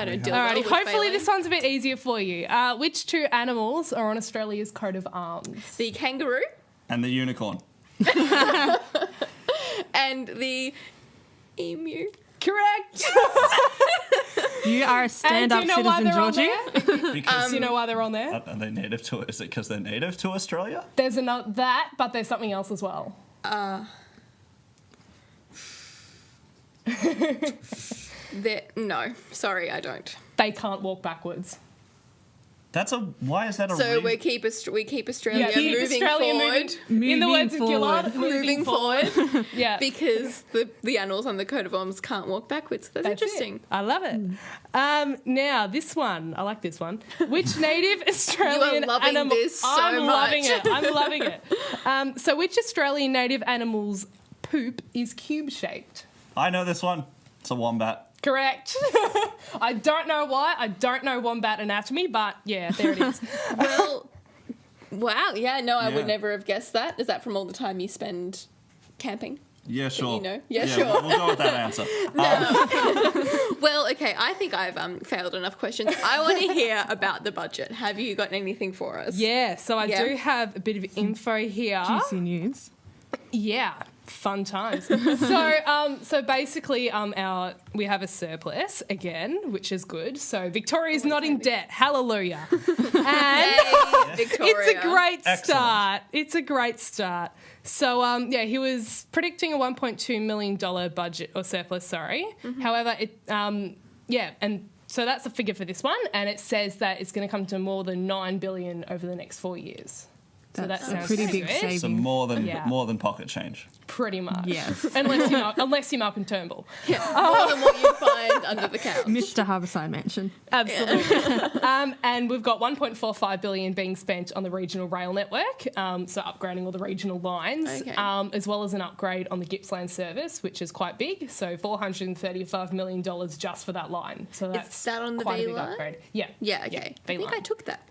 don't do Alrighty, well with hopefully failing. this one's a bit easier for you. Which 2 animals are on Australia's coat of arms? The kangaroo And the unicorn. and the emu. Correct. You are a stand-up And do you know why citizen, they're on Georgie. there? Because Do you know why they're on there? are they native to? Is it because they're native to Australia? There's that, but there's something else as well. No, sorry, I don't. They can't walk backwards. Why is that a So reason? we keep Australia keep moving Australia forward. in the words of Gillard, Moving forward. Yeah. Because the animals on the coat of arms can't walk backwards. That's interesting. It. I love it. Now, this one. I like this one. Which native Australian loving animal... this so I'm loving much. it. I'm loving it. So which Australian native animal's poop is cube-shaped? I know this one. It's a wombat. Correct. I don't know why. I don't know wombat anatomy, but yeah, there it is. Well, wow. Yeah, no, I would Yeah. never have guessed that. Is that from all the time you spend camping? Yeah, sure. You know? Yeah, sure. We'll go with that answer. Well, okay, I think I've failed enough questions. I want to hear about the budget. Have you got anything for us? Yeah, so I do have a bit of info here. Juicy news. Yeah, fun times. So basically, we have a surplus again, which is good. So Victoria's not in debt. Hallelujah! And Victoria. it's a great Excellent. start. It's a great start. So he was predicting a $1.2 million budget or surplus. Sorry, however, and so that's the figure for this one, and it says that it's going to come to more than $9 billion over the next 4 years. So that That's sounds a pretty big good. saving. So more than pocket change. Pretty much. Yes. unless you're up in Turnbull. More than what you find under the couch. Mr. Harbourside Mansion. Absolutely. And we've got $1.45 billion being spent on the regional rail network, so upgrading all the regional lines, Okay. as well as an upgrade on the Gippsland service, which is quite big. So $435 million just for that line. So that's Is that on the quite a V big line? upgrade. Yeah. Yeah, okay. I think V-line. I took that.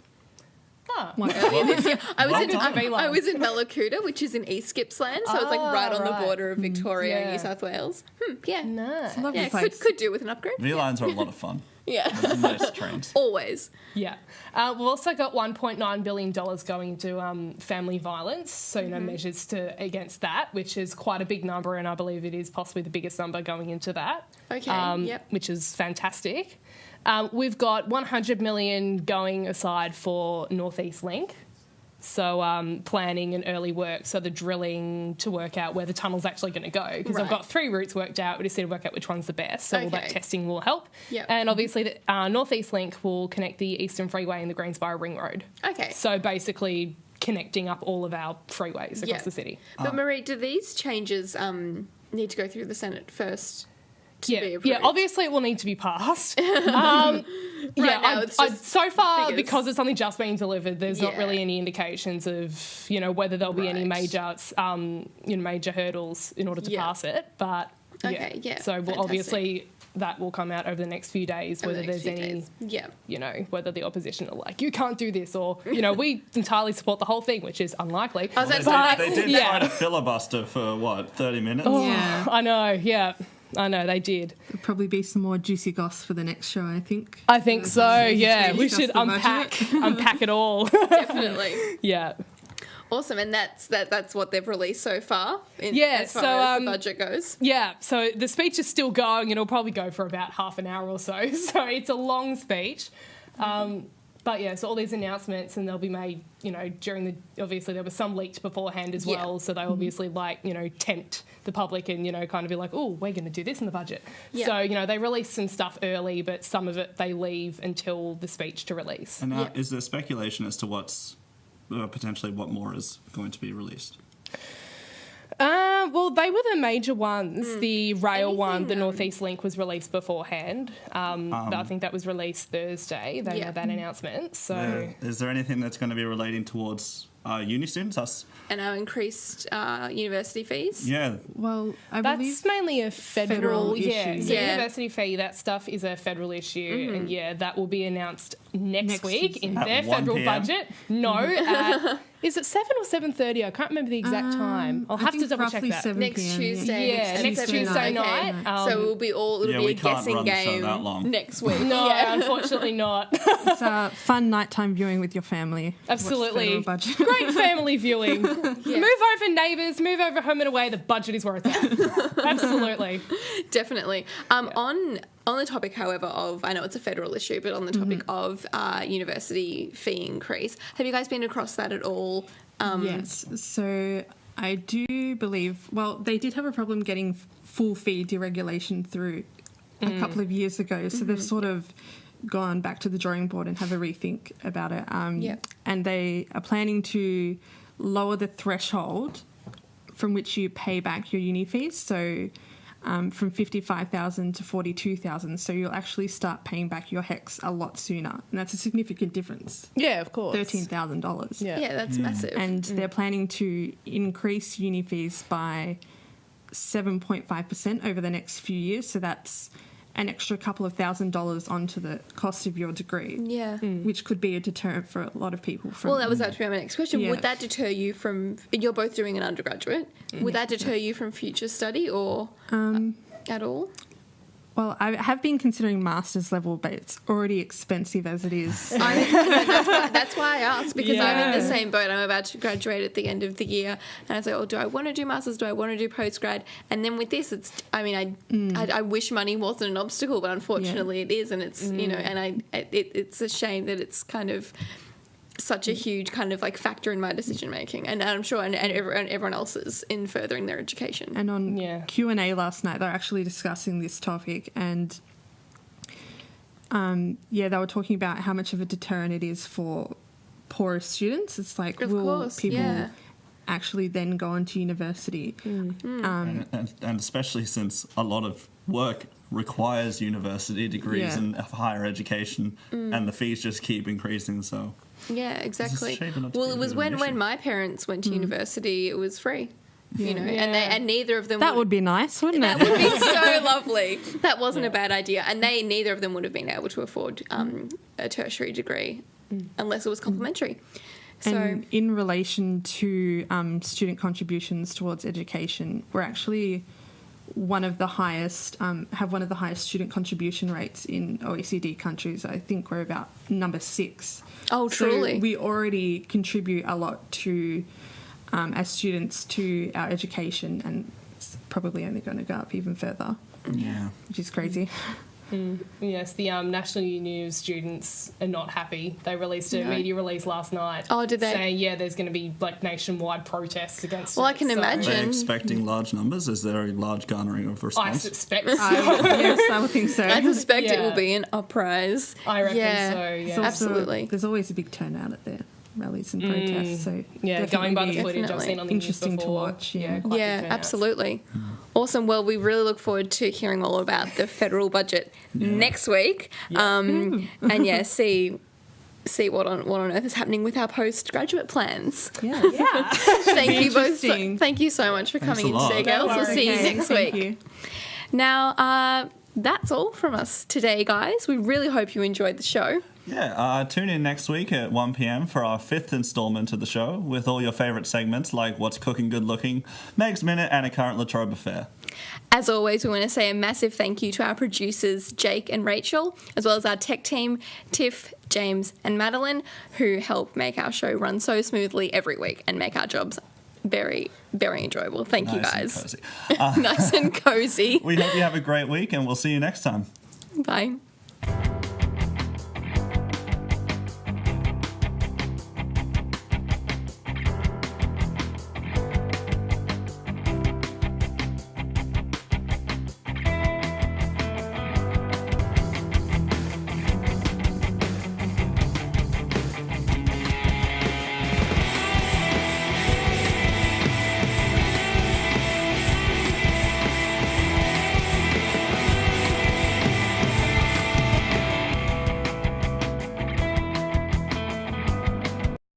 Ah. Earlier this year. I V-line. was in Mallacoota, which is in East Gippsland, so it's like right on the right. border of Victoria and Yeah. New South Wales. Yeah. Nice. Yeah, could do with an upgrade. V-lines are a lot of fun. Yeah. Nice trains. Always. Yeah. We've also got $1.9 billion going into family violence, so, measures against that, which is quite a big number, and I believe it is possibly the biggest number going into that. Okay, Which is fantastic. We've got $100 million going aside for Northeast Link. So planning and early work, so the drilling to work out where the tunnel's actually going to go. Because I've got 3 routes worked out. We just need to work out which one's the best. So all that testing will help. Yep. And obviously the Northeast Link will connect the Eastern Freeway and the Greensboro Ring Road. Okay. So basically connecting up all of our freeways across the city. But Marie, do these changes need to go through the Senate first? Yeah, obviously it will need to be passed. Now it's just so far, figures. because it's only just been delivered, there's not really any indications of, whether there'll be any major, major hurdles in order to pass it. But so we'll obviously that will come out over the next few days, whether there's any, whether the opposition are like, you can't do this, or, we entirely support the whole thing, which is unlikely. They did try to filibuster for, 30 minutes? Oh, yeah. I know, they did. There'll probably be some more juicy goss for the next show, I think. I think so, yeah. We discuss should the budget. unpack it all. Definitely. Yeah. Awesome, and that's what they've released so far. As far so as the budget goes. Yeah, so the speech is still going, and it'll probably go for about half an hour or so. So it's a long speech. But yeah, so all these announcements, and they'll be made, obviously there was some leaked beforehand as well, so they obviously tempt the public and, kind of be like, oh, we're going to do this in the budget. Yeah. So, they release some stuff early, but some of it they leave until the speech to release. And now, is there speculation as to what's potentially what more is going to be released? Well, they were the major ones. The rail one, the Northeast Link, was released beforehand. But I think that was released Thursday. They made that announcement. So, Is there anything that's going to be relating towards uni students, us? And our increased university fees? Yeah. Well, that's mainly a federal issue. So university fee, that stuff is a federal issue, and that will be announced next week in At their 1 federal PM? budget. No, is it 7 or 7:30? I can't remember the exact time. I'll have to double check that. 7 Next PM. Tuesday. Yeah, next Tuesday night. So it'll be it'll be a we can't guessing run the show game that long. next week. No, unfortunately not. It's a fun nighttime viewing with your family. Absolutely. Watch Federal Budget. Great family viewing. Move over, neighbours, move over, home and away. The budget is where it's at. Absolutely. Definitely. On the topic, however, of, I know it's a federal issue, but on the topic of university fee increase, have you guys been across that at all? Yes. So I do believe, they did have a problem getting full fee deregulation through a couple of years ago. So they've sort of gone back to the drawing board and have a rethink about it. And they are planning to lower the threshold from which you pay back your uni fees. So from $55,000 to $42,000. So you'll actually start paying back your HECS a lot sooner. And that's a significant difference. Yeah, of course. $13,000. Yeah, that's massive. And they're planning to increase uni fees by 7.5% over the next few years. So that's an extra couple of $1,000s onto the cost of your degree. Yeah. Which could be a deterrent for a lot of people. Well, that was actually my next question. Yeah. Would that deter you from... You're both doing an undergraduate. Would that deter you from future study or at all? Well, I have been considering master's level, but it's already expensive as it is. That's why I asked, because I'm in the same boat. I'm about to graduate at the end of the year, and I was like, oh, do I want to do master's? Do I want to do postgrad? And then with this, it's... I mean, I wish money wasn't an obstacle, but unfortunately it is, and it's, you know, and it's a shame that it's kind of such a huge kind of like factor in my decision making, and I'm sure and everyone else's in furthering their education. And on Q&A last night, they were actually discussing this topic, and they were talking about how much of a deterrent it is for poorer students. It's like, will people actually then go on to university? And especially since a lot of work requires university degrees and higher education, and the fees just keep increasing, so... Yeah, exactly. Well, it was when my parents went to university, it was free. You know, and neither of them... That would be nice, wouldn't it? That would be so lovely. That wasn't a bad idea. And neither of them would have been able to afford a tertiary degree unless it was complimentary. So, and in relation to student contributions towards education, we're actually one of the highest student contribution rates in OECD countries. I think we're about number 6. Oh, truly. So we already contribute a lot to, as students, to our education, and it's probably only going to go up even further. Yeah. Which is crazy. Yes, the National Union of Students are not happy. They released a media release last night. Oh, did they? Saying, there's going to be like nationwide protests against it. Well, I can imagine. Are they expecting large numbers? Is there a large garnering of response? I suspect so. Yes, I would think so. I suspect it will be an uprise. I reckon so, yeah. Absolutely. There's always a big turnout at their rallies and protests. So going by the footage I've seen on the interesting news before. to watch. Yeah, absolutely. Awesome. Well, we really look forward to hearing all about the federal budget next week. And see what on earth is happening with our postgraduate plans. Yeah. Thank you both. Thank you so much for coming in today, girls. We'll see you next week. Now, that's all from us today, guys. We really hope you enjoyed the show. Yeah, tune in next week at 1 p.m. for our 5th installment of the show with all your favourite segments like What's Cooking Good Looking, Meg's Minute and a current La Trobe affair. As always, we want to say a massive thank you to our producers, Jake and Rachel, as well as our tech team, Tiff, James and Madeline, who help make our show run so smoothly every week and make our jobs very, very enjoyable. Thank you, guys. Nice and cozy. Nice and cozy. We hope you have a great week and we'll see you next time. Bye.